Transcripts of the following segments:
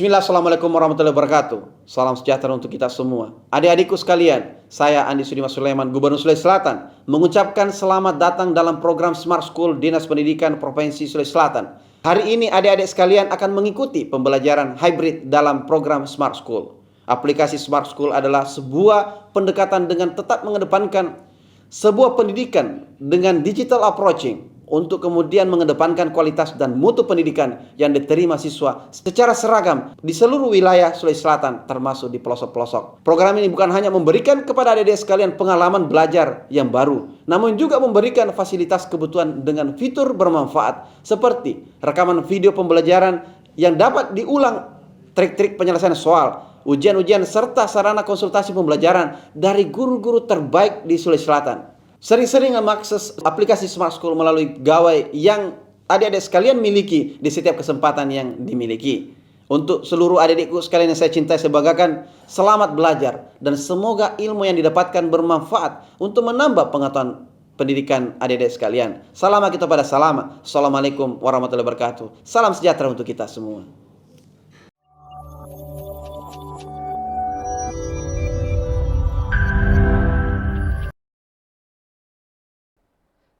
Bismillah, Assalamualaikum warahmatullahi wabarakatuh. Salam sejahtera untuk kita semua. Adik-adikku sekalian, saya Andi Sudimas Sulaiman, Gubernur Sulawesi Selatan, mengucapkan selamat datang dalam program Smart School Dinas Pendidikan Provinsi Sulawesi Selatan. Hari ini adik-adik sekalian akan mengikuti pembelajaran hybrid dalam program Smart School. Aplikasi Smart School adalah sebuah pendekatan dengan tetap mengedepankan sebuah pendidikan dengan digital approaching, untuk kemudian mengedepankan kualitas dan mutu pendidikan yang diterima siswa secara seragam di seluruh wilayah Sulawesi Selatan, termasuk di pelosok-pelosok. Program ini bukan hanya memberikan kepada adik-adik sekalian pengalaman belajar yang baru, namun juga memberikan fasilitas kebutuhan dengan fitur bermanfaat seperti rekaman video pembelajaran yang dapat diulang, trik-trik penyelesaian soal, ujian-ujian, serta sarana konsultasi pembelajaran dari guru-guru terbaik di Sulawesi Selatan. Sering-sering mengakses aplikasi Smart School melalui gawai yang adik-adik sekalian miliki di setiap kesempatan yang dimiliki. Untuk seluruh adik-adikku sekalian yang saya cintai, saya banggakan, selamat belajar dan semoga ilmu yang didapatkan bermanfaat untuk menambah pengetahuan pendidikan adik-adik sekalian. Salam kita pada salam. Assalamualaikum warahmatullahi wabarakatuh. Salam sejahtera untuk kita semua.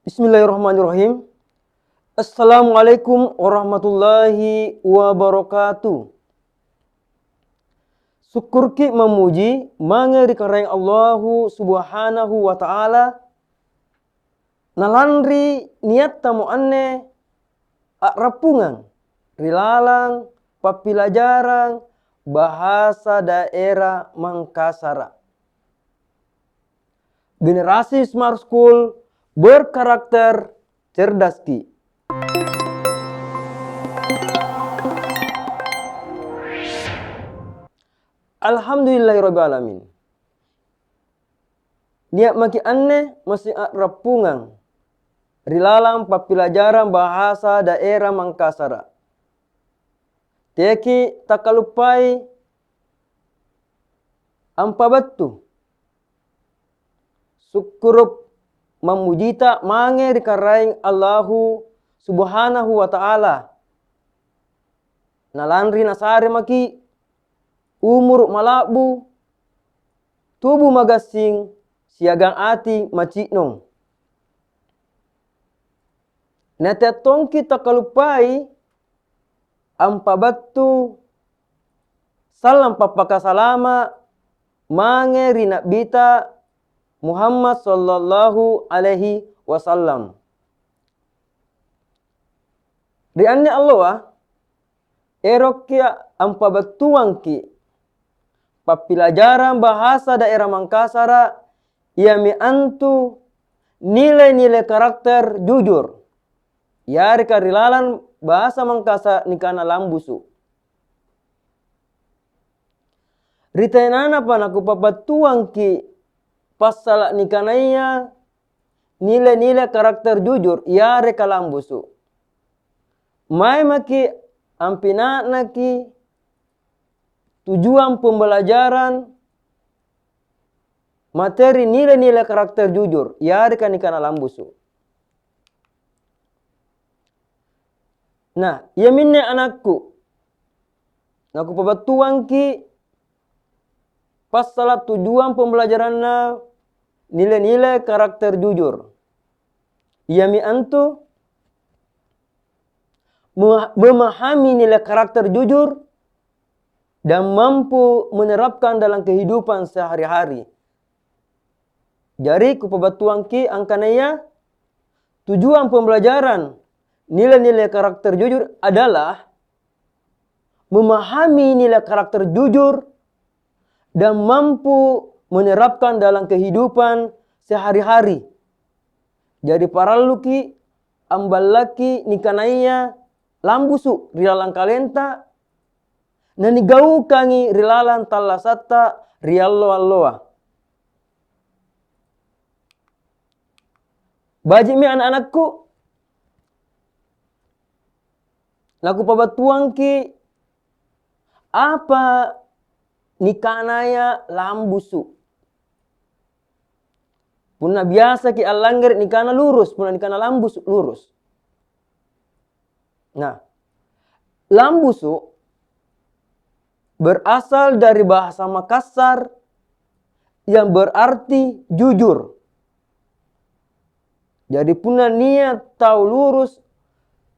Bismillahirrahmanirrahim. Assalamualaikum warahmatullahi wabarakatuh. Syukur ki memuji mangeri kareng Allahu subhanahu wa ta'ala nalandri niat tamu anne rapungan rilalang papilajaran bahasa daerah Mangkasara. Generasi Smart School berkarakter cerdas ki. Alhamdulillahirrahmanirrahim. Niat maki anne masih rapungan rilalang papilajaran bahasa daerah Mangkasara. Teki takalupai ampa batu syukurup memujita mange dikaraing Allahu subhanahu wa ta'ala nalandri nasare maki umur malabu tubuh magasing siagang ati maciknong natetong kita kalupai ampa batu salam papaka salama mange rina bita Muhammad sallallahu alaihi wasallam. Di anne Allah erokya ampa batuang ki papilajaran bahasa daerah Mangkasara yami antu nilai-nilai karakter jujur. Yari karilalan bahasa Mangkasa nikana lambusu. Ritainana panaku papatuang ki pasal nikanaya nilai-nilai karakter jujur ya reka lambusu. Mai maki ampina naki tujuan pembelajaran materi nilai-nilai karakter jujur ya reka nikana lambusu. Nah, ya minne anakku. Naku pabatuang ki pasal tujuan pembelajaranna nilai-nilai karakter jujur. Yami antu memahami nilai karakter jujur dan mampu menerapkan dalam kehidupan sehari-hari. Jadi kupabatuang ki angkanaya tujuan pembelajaran nilai-nilai karakter jujur adalah memahami nilai karakter jujur dan mampu menerapkan dalam kehidupan sehari-hari. Jadi para luki ambalaki nikanaya lambusu rilalang kalenta nani gau kangi rilalang talasata riallo alloa. Baji mi anak-anakku laku pabatuang ki apa nikanaya lambusu. Puna biasa ki alanggar nikana lurus, puna nikana lambus lurus. Nah, lambusu berasal dari bahasa Makassar yang berarti jujur. Jadi puna niat tahu lurus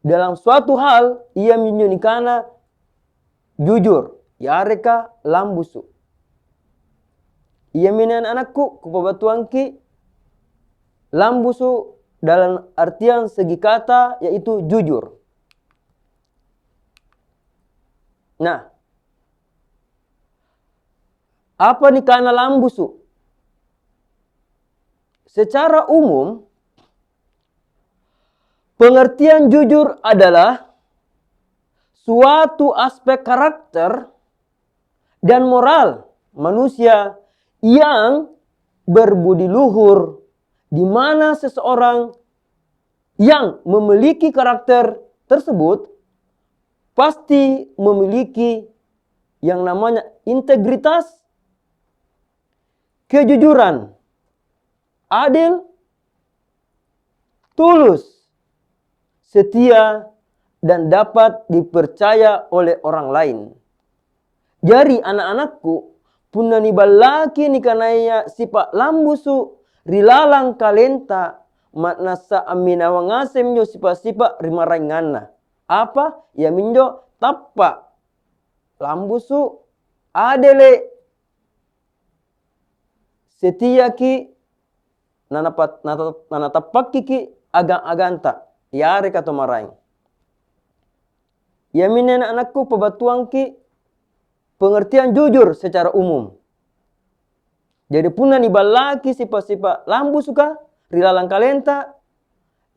dalam suatu hal ia menyonikana jujur. Yareka lambusu. Ia minan anakku kupabatuangki lambusu dalam artian segi kata yaitu jujur. Nah, apa nih kana lambusu? Secara umum, pengertian jujur adalah suatu aspek karakter dan moral manusia yang berbudi luhur, di mana seseorang yang memiliki karakter tersebut pasti memiliki yang namanya integritas, kejujuran, adil, tulus, setia, dan dapat dipercaya oleh orang lain. Jadi anak-anakku, punna ni balaki ni kanaya sipa lambusu rilalang kalenta maknasa amina wangasem jo sipa-sipa rimarangana. Apa? Ya minjo tappa lambusu adele setia ki nanatapaki ki agang-aganta yare kato maraing. Ya min anak-anakku pebatuang ki pengertian jujur secara umum. Jadi puna ni balaki sipa-sipa lambu suka rilalang kalenta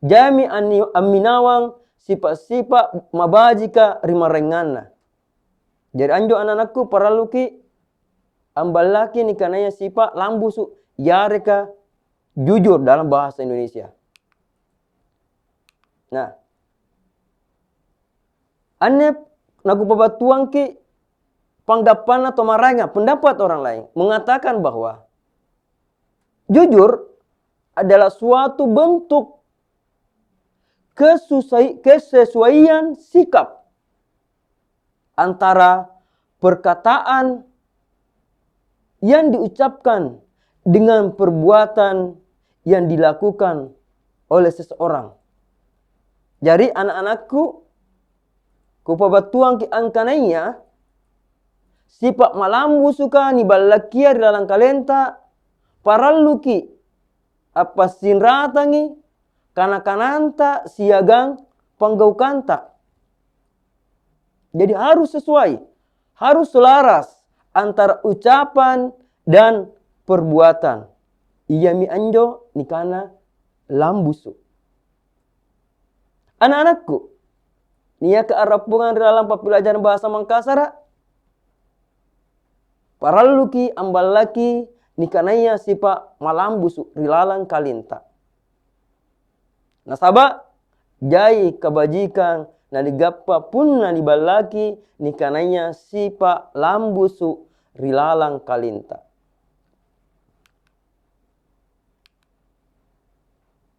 jami aminawang sipa-sipa mabajika rimarengana. Jadi anjo anak-anakku paraluki ambalaki ni kanaya sipa lambu su yareka jujur dalam bahasa Indonesia. Nah, ane naku pebatuang ki panggapan atau maranga pendapat orang lain mengatakan bahwa jujur adalah suatu bentuk kesesuaian sikap antara perkataan yang diucapkan dengan perbuatan yang dilakukan oleh seseorang. Jadi anak-anakku kupabatuang ki angkananya sifat malambu suka ni balakia di dalam kalenta paraluki apa sinratangi kana-kananta siagang panggaukanta. Jadi harus sesuai, harus selaras antara ucapan dan perbuatan. Iya mi anjo ni kana lambusu. Anak-anakku, nia kearapungan dalam pembelajaran bahasa Makassar. Paraluki ambalaki nikanaya sipa malambusu rilalang kalinta. Nasaba jai kebajikan naligappa pun nalibalaki nikanaya sipa lambusu rilalang kalinta.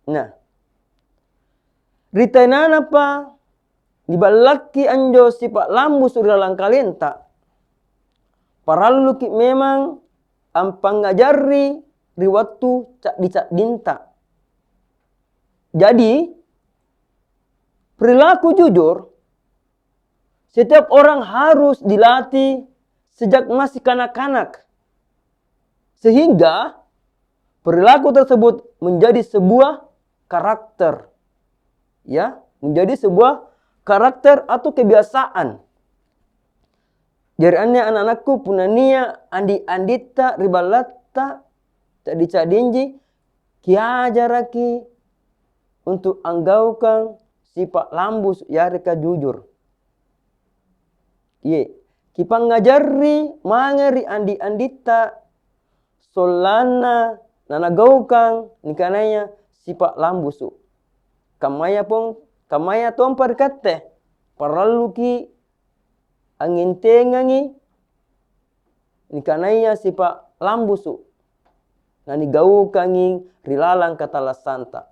Nah, ritainana pa nibalaki anjo sipa lambusu rilalang kalinta. Paraluki memang ampang ngajari riwatu cak dinta. Jadi perilaku jujur setiap orang harus dilatih sejak masih kanak-kanak. Sehingga perilaku tersebut menjadi sebuah karakter. Ya, menjadi sebuah karakter atau kebiasaan. Jadi anak-anakku punania andi-andita ribalatta tak dicadinji kiajaraki untuk anggaukan sifat lambus yareka jujur. Ye, kipang ngajari mangeri andi-andita solana nanagaukan nikanaya sifat lambusu. Kamaya tom perkate paraluki angin tengangi nikanaya sipa lambusu nani gau kangi rilalang katala santa.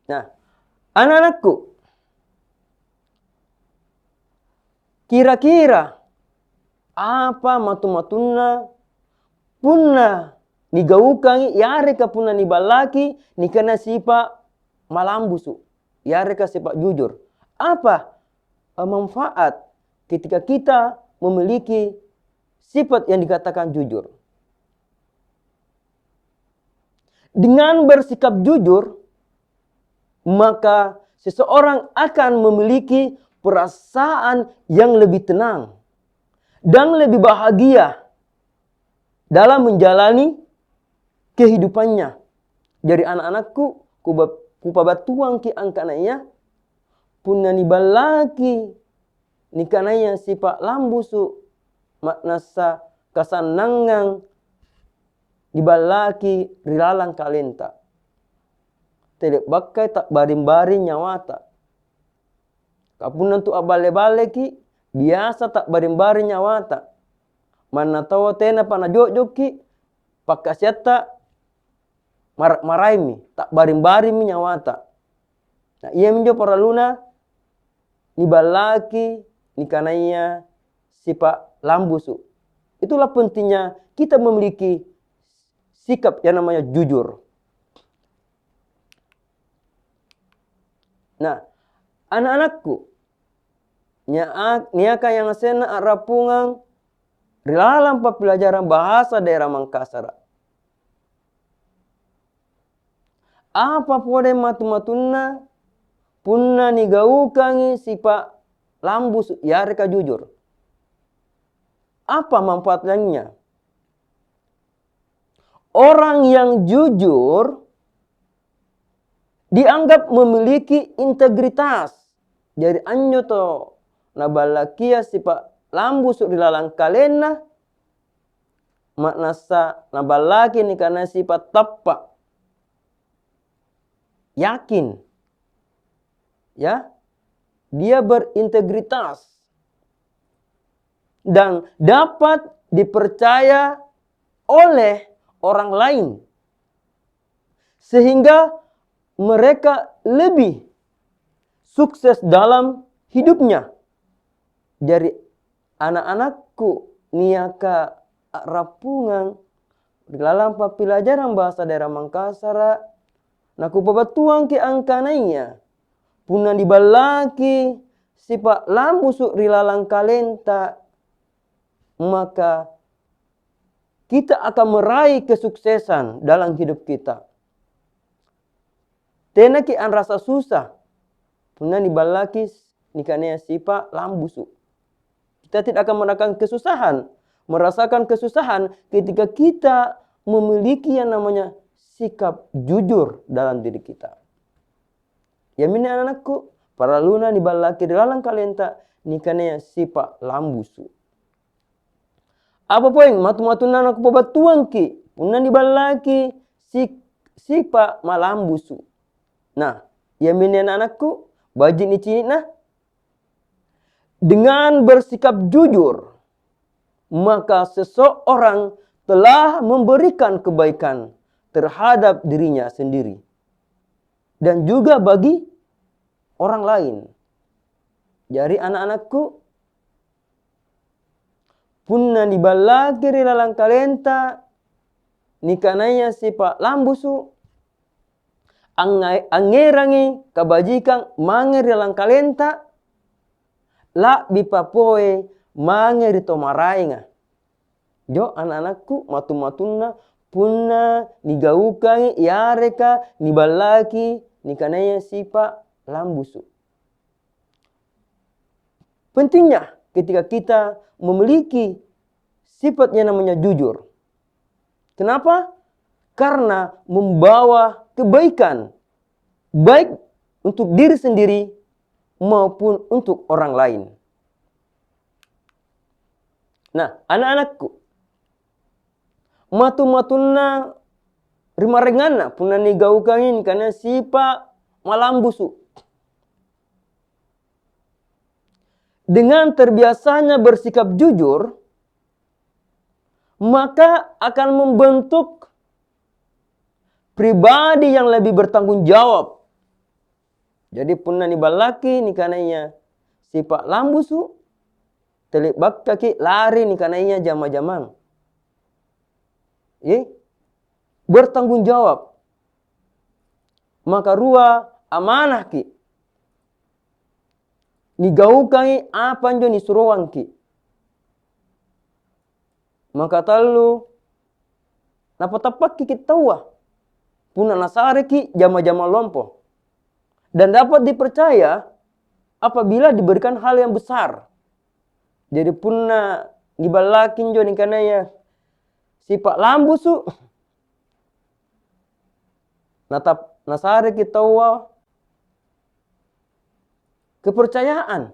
Nah, anak-anakku, Kira-kira apa matu-matuna punna nigaukangi yareka punna ni balaki ni kana sipa malambusu, yareka sipa jujur. Apa manfaat ketika kita memiliki sifat yang dikatakan jujur? Dengan bersikap jujur, maka seseorang akan memiliki perasaan yang lebih tenang dan lebih bahagia dalam menjalani kehidupannya. Jadi anak-anakku, kupabatuang ki angkanaya, punna ni balaki ni kanaya sipa lambusu maknasa kasanangang di balaki rilalang kalenta. Telek bakai tak baring-baring nyawata. Kapunan tu abale-bale ki biasa tak baring-baring nyawata. Mana tahu tena pana jok-jok ki pakasiata maraimi tak baring-baring nyawata. Nah iya minjo paraluna ni balaki ni kanaya sipa lambusu. Itulah pentingnya kita memiliki sikap yang namanya jujur. Nah, anak-anakku, niaka yang sena arapungang rilalang pelajaran bahasa daerah Mangkasar. Apa pode matu-matuna punna nigaukangi sipa lambus yareka jujur. Apa manfaatnya? Orang yang jujur dianggap memiliki integritas. Jadi anyo to nabalakia sipa lambus rilalang kalena maknasa nabalaki ni kana sipa tappa. Yakin. Ya. Dia berintegritas. Dan dapat dipercaya oleh orang lain. Sehingga mereka lebih sukses dalam hidupnya. Jadi anak-anakku niaka rapungan dalam pelajaran bahasa daerah Mangkasar. Naku babatuang ki angkananya. Punna dibalaki sipa lambusu rilalang kalenta. Maka kita akan meraih kesuksesan dalam hidup kita. Tena ki an rasa susah. Punna dibalaki nikanea sipa lambusu. Kita tidak akan merasakan kesusahan ketika kita memiliki yang namanya sikap jujur dalam diri kita. Ya mini anak-anakku, para luna dibalaki rilalang kalenta nikanea sipa lambusu. Apa poin matu-matuna nak babatuang ki punna dibalaki sipa malambusu. Nah, ya mini anak-anakku, bajin ni cini nah. Dengan bersikap jujur, maka seseorang telah memberikan kebaikan terhadap dirinya sendiri. Dan juga bagi orang lain. Jadi anak-anakku, punna dibalaki rilalang kalenta, nikanaya sipa lambusu, angerangi kabajikan mange rilalang kalenta, la bipapoe mange rito marainga. Jo anak-anakku matu-matuna punna nigaukangi yareka nibalaki nikanaya sipa lambusu. Pentingnya ketika kita memiliki sifat yang namanya jujur. Kenapa? Karena membawa kebaikan. Baik untuk diri sendiri maupun untuk orang lain. Nah, anak-anakku. Matu-matuna rimarengana punna nigaukangin karena sipa malambusu. Dengan terbiasanya bersikap jujur, maka akan membentuk pribadi yang lebih bertanggung jawab. Jadi punna nibalaki nikananya sipa lambusu, telek bakka ki lari ni kanainya jama-jamang. Bertanggung jawab. Maka rua amanah ki. Ni gaukangi apa njo ni suruhan ki. Maka talu napatapak ki tawa. Puna nasare ki jama-jama lompo. Dan dapat dipercaya apabila diberikan hal yang besar. Jadi puna dibalakin jo ni kanaya sifat lambu su. Natap nasare ki tawa kepercayaan.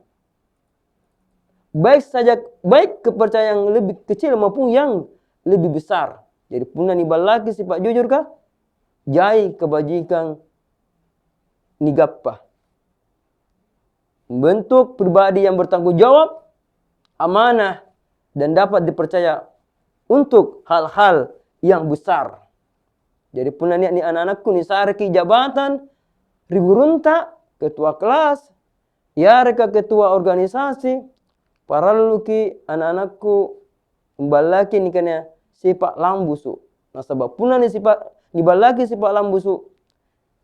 Baik kepercayaan yang lebih kecil maupun yang lebih besar. Jadi puna nibalaki sifat jujur kah? Jai kebajikan ni gappa. Bentuk pribadi yang bertanggung jawab, amanah, dan dapat dipercaya untuk hal-hal yang besar. Jadi puna ni anak-anakku ni sareki jabatan, rigurunta, ketua kelas, ya reka ketua organisasi, paralu ki anak-anakku membalaki ni kena sifat lambusu. Nah sebab puna ni sifat ni balaki sifat lambusu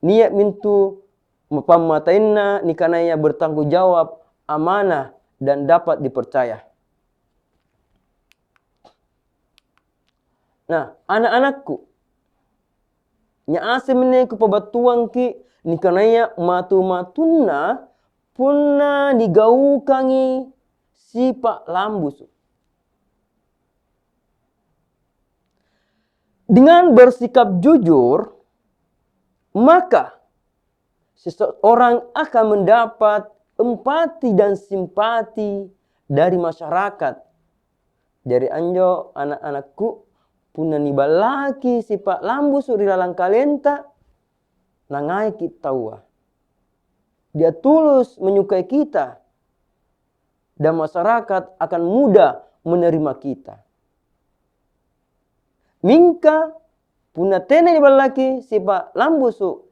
niat mintu pamatainna ni kanaya bertanggung jawab, amanah, dan dapat dipercaya. Nah, anak-anakku nya ase mene ku pabatuang ki ni kanaya matu-matuna punna digaukangi sifat lambusu. Dengan bersikap jujur, maka seseorang akan mendapat empati dan simpati dari masyarakat. Jadi anjo anak-anakku puna nibalaki sifat lambusu di dalam kalenta nangai kita tawa. Dia tulus menyukai kita dan masyarakat akan mudah menerima kita. Mingka puna tena nibalaki sifat lambusu.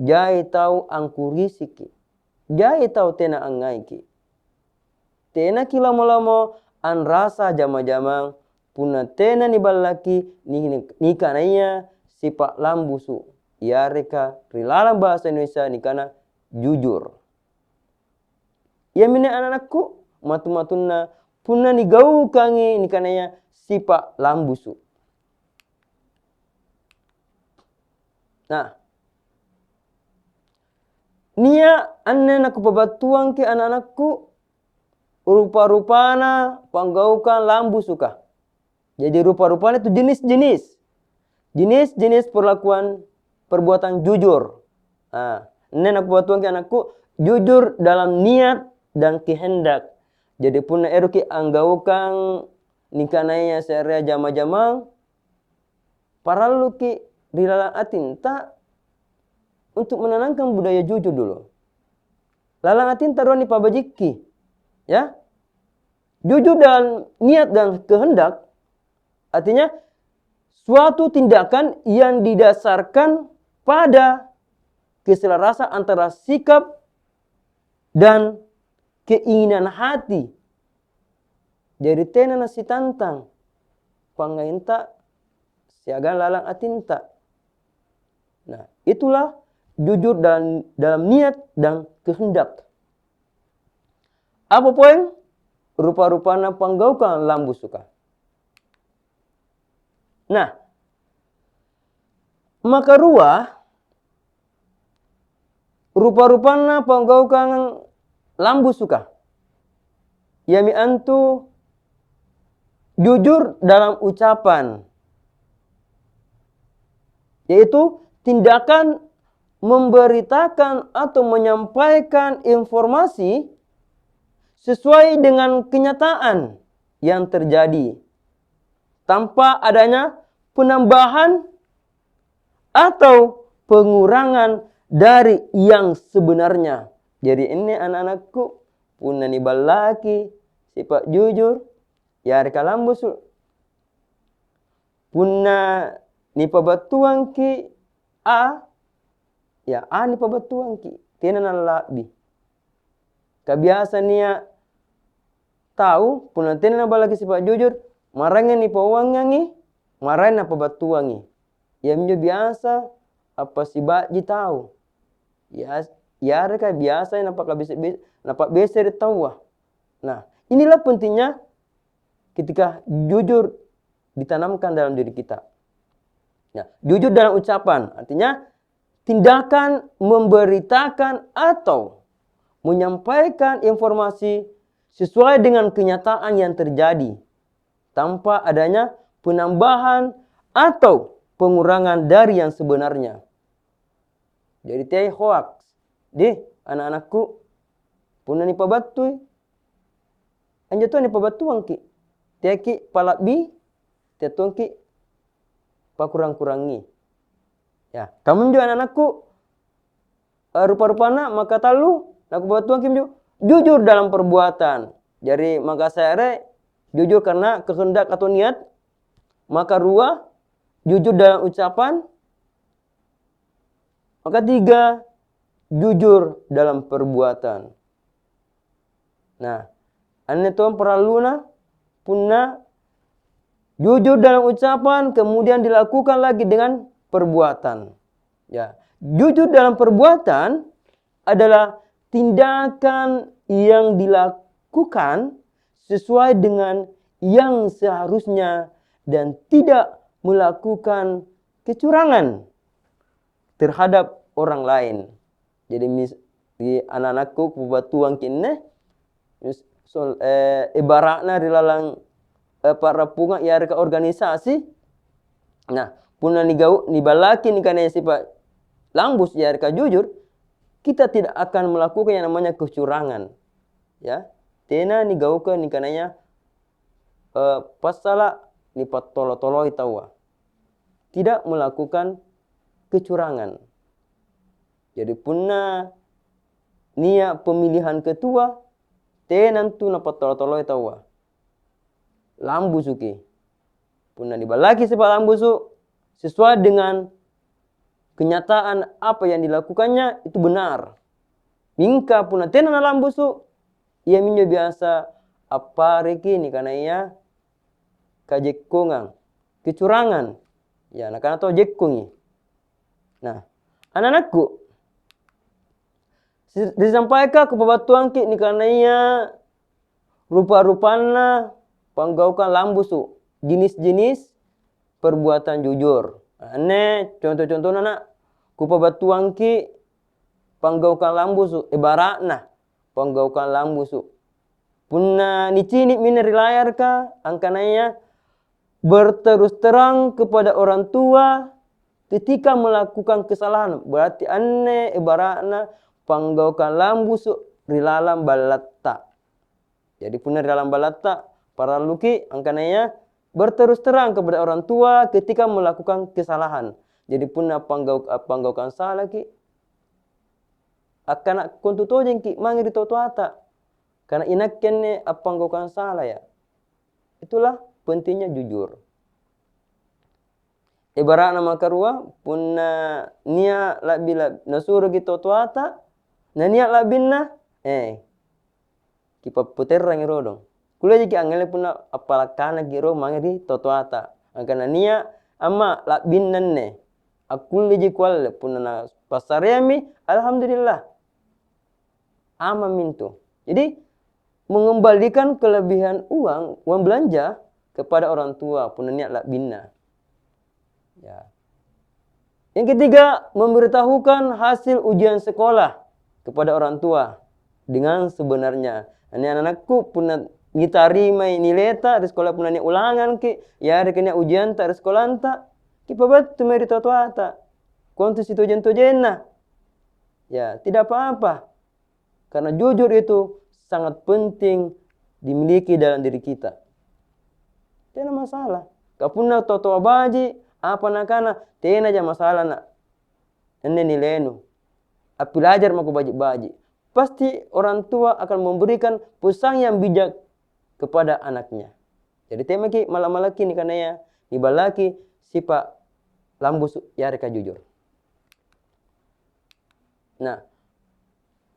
Jai tau angkurisiki. Jai tau tena angaiki. Tena ki lamo-lamo an rasa jama-jamang puna tena nibalaki ni kanaya sifat lambusu. Ya reka rilalang bahasa Indonesia ni kana jujur. Ya mine anak-anakku matu-matuna puna ni gaukangi ni kanaya sifat lambusu. Nah, nia anne naku pabatuang ke anak-anakku rupa-rupana panggaukan lambusu kah. Jadi rupa-rupanya itu jenis-jenis. Jenis-jenis perbuatan jujur. Nah, ini aku pabatuang ke anakku jujur dalam niat dan kehendak. Jadi puna eruki anggaukan nikanaya searea jama-jamang paralu ki di dalam atinta untuk menanamkan budaya jujur dulu. Lalang atinta roni pabajiki, ya. Jujur dalam niat dan kehendak artinya suatu tindakan yang didasarkan pada keselarasan antara sikap dan keinginan hati. Jadi tena nasi tantang pangainta siaga lalang atinta. Nah, itulah jujur dalam niat dan kehendak. Apa poin? Rupa-rupana panggaukan lambu suka. Nah, maka rupa-rupana panggaukan lambu suka. Yami antu jujur dalam ucapan, yaitu tindakan memberitakan atau menyampaikan informasi sesuai dengan kenyataan yang terjadi tanpa adanya penambahan atau pengurangan dari yang sebenarnya. Jadi ini anak-anakku puna ni balaki sifat jujur ya reka lambus puna ni pabatuang ki ya ni pabatuang ki tena na labi kabiasa niya tahu punatena balaki sifat jujur, marangnya ni pauangangi, marahin apa batuangi. Ya minjo biasa apa si baji tahu. Ya reka biasa napa biasa dia tahu. Nah, inilah pentingnya ketika jujur ditanamkan dalam diri kita. Nah, jujur dalam ucapan artinya tindakan memberitakan atau menyampaikan informasi sesuai dengan kenyataan yang terjadi tanpa adanya penambahan atau pengurangan dari yang sebenarnya. Jadi tiai hoax. Anak-anakku puna ni pabatui. Anja tu ni pabatuang ki. Tiai ki palakbi, tiai tuang ki pakurang-kurangi. Ya, kamu juga anak-anakku rupa-rupana maka talu aku batuang ki jujur dalam perbuatan. Jadi maka saya jujur karena kehendak atau niat. Maka dua, jujur dalam ucapan. Maka tiga, jujur dalam perbuatan. Nah, ane tuan peraluna punna jujur dalam ucapan kemudian dilakukan lagi dengan perbuatan. Ya, jujur dalam perbuatan adalah tindakan yang dilakukan sesuai dengan yang seharusnya dan tidak melakukan kecurangan terhadap orang lain. Jadi di anak-anakku pebatuang kini ibaratnya di lalang para punga ya reka organisasi. Nah, puna ni balaki ni kana sifat lambus ya reka jujur, kita tidak akan melakukan yang namanya kecurangan. Ya. Tena ni gauka ni kananya pasala ni patolo-tolo itawa. Tidak melakukan kecurangan. Jadi punna nia pemilihan ketua tenantu na patolo-tolo itawa. Lambusuki. Punna dibalaki sifat lambusu sesuai dengan kenyataan apa yang dilakukannya itu benar. Mingka punna tenan na lambusu ia minyo biasa apa reki ni karena ia kajekongan, kecurangan. Ya, nak kana to jekongi. Nah, anak-anakku disampaikan ke pebatuang ki ni karena ia rupa-rupana panggaukan lambusu jenis-jenis perbuatan jujur. Ane contoh-contoh nak ku pebatuang ki panggaukan lambusu ibaratna panggaukan lambusu. Punna nicini mineri layar ka angkananya berterus terang kepada orang tua ketika melakukan kesalahan. Berarti ane ibaratna panggaukan lambusu rilalam balatta. Jadi punna rilalam balatta para luki angkananya berterus terang kepada orang tua ketika melakukan kesalahan. Jadi punna panggaukan salah ki akan kontu tojeng ki mangiri totoata. Karena inak kene panggaukan salah ya. Itulah pentingnya jujur. Ibaratna makarua punna nia labila nasuru ki totoata na nia labinna kipa puterang irodong. Kula jiki angele punna apalakana giro mangiri totoata. Angkana nia amma labinnan ne. Akul ji kwal punna na pasaremi alhamdulillah. Ama mintu. Jadi mengembalikan kelebihan uang belanja kepada orang tua punna niat labinna. Ya. Yang ketiga, memberitahukan hasil ujian sekolah kepada orang tua dengan sebenarnya. Ini anak-anakku punna ngitarima nileta di sekolah punna ni ulangan ki ya rekenya ujian ta di sekolah anta ki pabat meri totoata. Kontu situ jenna. Ya, tidak apa-apa. Karena jujur itu sangat penting dimiliki dalam diri kita. Tidak masalah. Kapuna toto baji apa nakana tena aja masalah nak. Ene nilenu. Apilajar maku baji-baji. Pasti orang tua akan memberikan pesan yang bijak kepada anaknya. Jadi tema ki malam-malaki ni karena ya ibalaki sifat lambus ya reka jujur. Nah,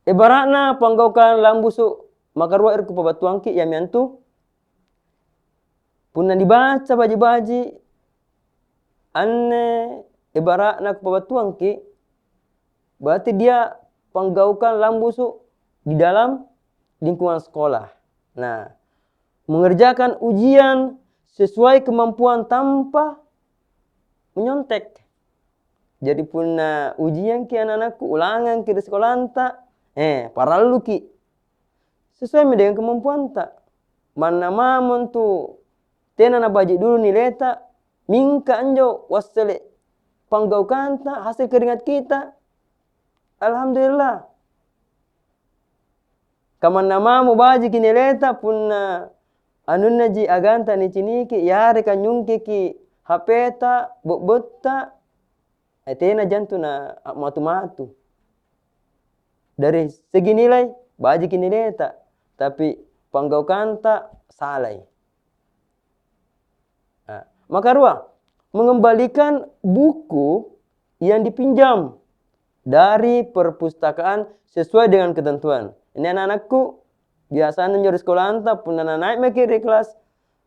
ibaratna panggaukan lambusu maka ruang irku pabatuangki yang miantu puna dibaca baji-baji anne ibaratna pabatuangki berarti dia penggaukan lambusu di dalam lingkungan sekolah. Nah, mengerjakan ujian sesuai kemampuan tanpa menyontek. Jadi puna ujian ki anak-anakku ulangan ki di sekolah anta, paralu ki sesuai dengan kemampuan tak. Mana mamon tu tena na baji dulu nilai tak, mingka anjo wasele panggaukan tak hasil keringat kita. Alhamdulillah. Kamana mamu baji ki nilai tak puna anunna ji aganta ni ciniki yare kan nyungki ki HP ta bot-botta tena jantuna matu-matu. Dari segi nilai baji ki nilai tak, tapi panggaukan tak salai. Nah, maka rua mengembalikan buku yang dipinjam dari perpustakaan sesuai dengan ketentuan. Ini anak-anakku biasanya nyuri sekolah anta pun naik meki di kelas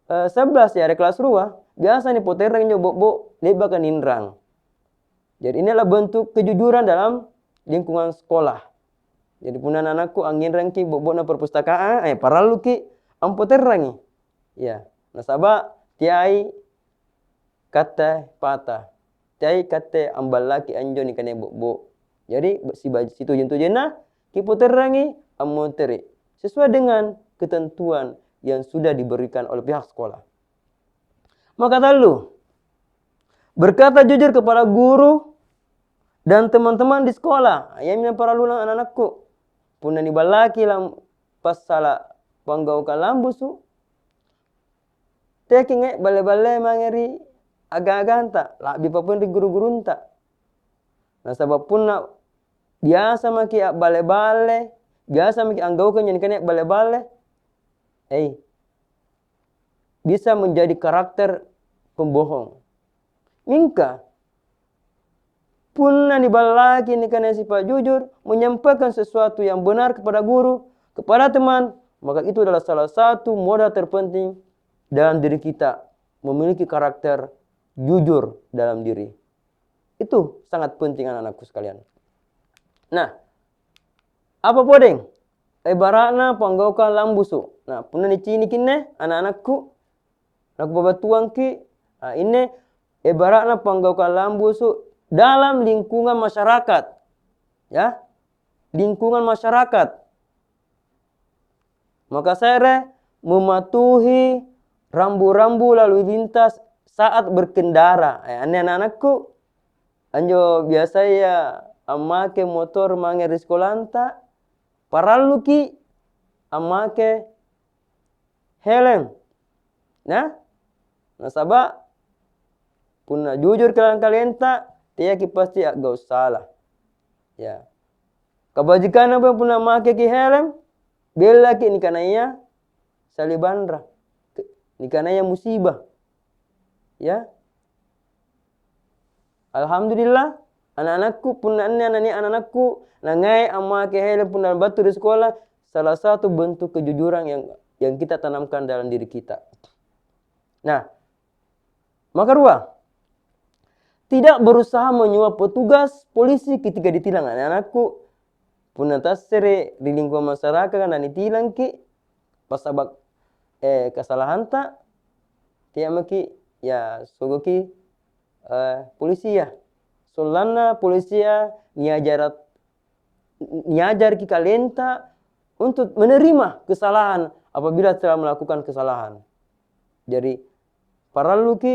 11 ya, di kelas 2 biasa nih potereng nyo bobo lebakan inrang. Jadi inilah bentuk kejujuran dalam lingkungan sekolah. Jadi pun anak-anakku angin rangki bobo na perpustakaan paralu ki ampoterangi. Ya, nasaba tiai kata patah. Tiai kata ambal laki anjo ni kane bobo. Jadi si baji situ jentu-jena ki poterangi amoteri sesuai dengan ketentuan yang sudah diberikan oleh pihak sekolah. Maka lalu berkata jujur kepada guru dan teman-teman di sekolah. Yang para lulang anak-anakku puna ni balaki lam pas salah panggaukan lambusu. Tekinge bale-bale mangeri agak-aganta labi papun di guru-guru enta. Nah sebab puna biasa maki bale-bale, biasa maki anggaukan yang kena bale-bale. Bisa menjadi karakter pembohong. Mingka puna ni balaki ni kena sifat jujur, menyampaikan sesuatu yang benar kepada guru, kepada teman, maka itu adalah salah satu modal terpenting dalam diri kita, memiliki karakter jujur dalam diri. Itu sangat penting anak-anakku sekalian. Nah, apa podeng? Ibaratna panggaukan lambusu. Nah, puna ni cini kine anak-anakku, nak babatuang ki, ini ibaratna panggaukan lambusu dalam lingkungan masyarakat. Ya, lingkungan masyarakat. Maka saya mematuhi rambu-rambu lalu lintas saat berkendara. Ini anak-anakku, anjo biasa ya amake motor mangeri sekolanta, paralu ki amake helm. Nah, nasaba puna jujur kalian tak, dia ki pasti agak salah. Ya, kebajikan apa puna make ki helm, bela ki ni kanaya salibandra. Ni kanaya musibah. Ya. Alhamdulillah anak-anakku pun anak-anakku nangai amma ke helm pun dalam batu di sekolah salah satu bentuk kejujuran yang kita tanamkan dalam diri kita. Nah, maka dua, tidak berusaha menyuap petugas polisi ketika ditilang. Anak-anakku pun atas sere di lingkungan masyarakat kan ditilang ki pasabak kesalahan tak dia maki ya sogoki polisi ya solana polisi ya niajar ki kalenta untuk menerima kesalahan apabila telah melakukan kesalahan. Jadi paralu ki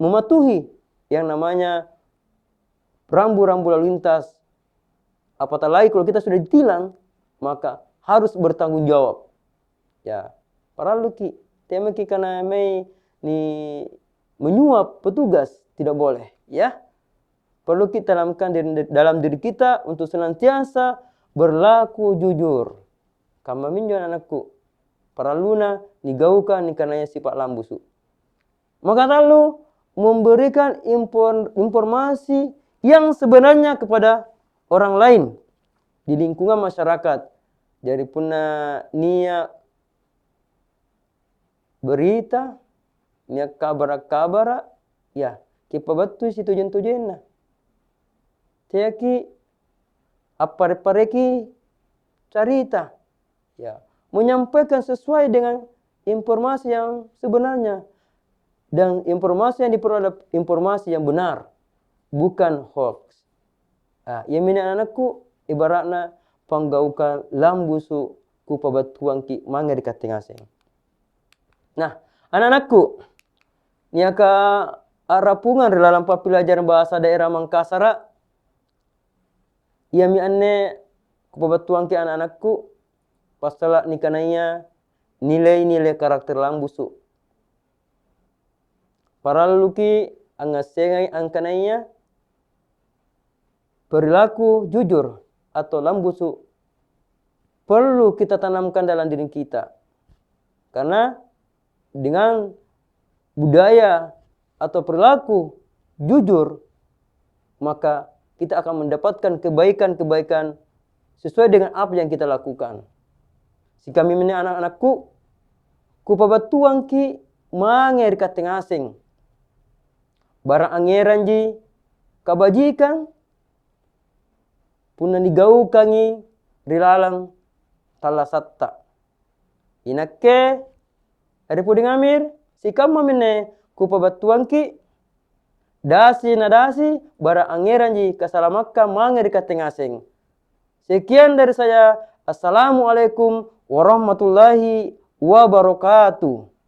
mematuhi yang namanya rambu-rambu lalu lintas. Apatah lagi kalau kita sudah ditilang maka harus bertanggung jawab. Ya, paralu ki temeki karena ni menyuap petugas tidak boleh, ya. Perlu kita tanamkan dalam diri kita untuk senantiasa berlaku jujur. Kama minjo anakku, paraluna nigaukan ni karena sifat lambusu. Maka lalu memberikan informasi yang sebenarnya kepada orang lain di lingkungan masyarakat Jadi punna nia berita, nia kabara-kabara, ya kipa batu si tujuan-tujuanna. Teki apare-pareki cerita, ya menyampaikan sesuai dengan informasi yang sebenarnya, dan informasi yang diperoleh informasi yang benar, bukan hoax. Ya mini anakku ibaratna panggaukan lambusu ku pabatuang ki manga di katingaseng. Nah, anak-anakku, niaka arapungan dalam pelajaran bahasa daerah Mangkasara, ia mi anne ku pabatuang ki anak-anakku pasala nikanaya nilai-nilai karakter lambusu. Parallu ki angasengai angkanaya perilaku jujur atau lambusu perlu kita tanamkan dalam diri kita. Karena dengan budaya atau perilaku jujur, maka kita akan mendapatkan kebaikan-kebaikan sesuai dengan apa yang kita lakukan. Si kami meni anak-anakku, ku pabatuang ki manger katengaseng. Barang angeran ji kabajikan, punna digaukangi rilalang talasatta. Inakke ada puding amir si kama mene ku pabatuang ki dasi na dasi bara angeran ji kasalamakka manger katengaseng. Sekian dari saya. Assalamualaikum warahmatullahi wabarakatuh.